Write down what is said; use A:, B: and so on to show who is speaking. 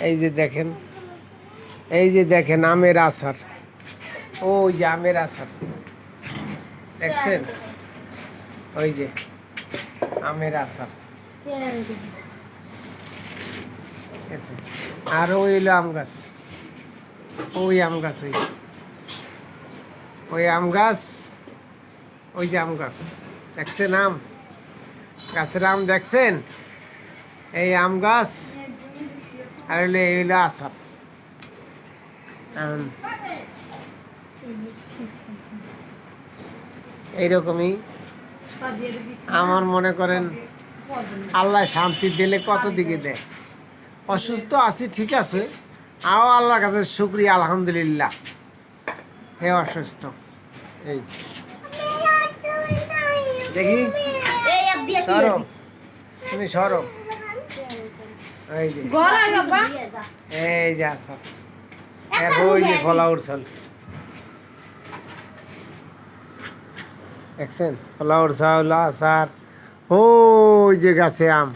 A: এই যে দেখেন, এই যে দেখেন আমের আচার, ওই যে আমের আচার দেখছেন, ওই যে আমের আচার, আর ওই হইলো আম গাছ, ওই আম গাছ, ওই আম গাছ, ওই যে আম গাছ দেখছেন, আম গাছের আম দেখছেন, এই আম গাছ, আর হইলো এই হইলো আচার। এইরকমই আমার মনে করেন আল্লাহ শান্তি দিলে কত দিকে দেয়। অসুস্থ আছি ঠিক আছে, আও আল্লাহর কাছে শুকরিয়া আলহামদুলিল্লাহ। হে অসুস্থ, এই দেখি সরো, তুমি সরো, এই যে এই যে আসার, ওই যে ফলা উঠছল দেখছেন, ফলা উঠছা হলো আসার, ওই যে গাছে আম।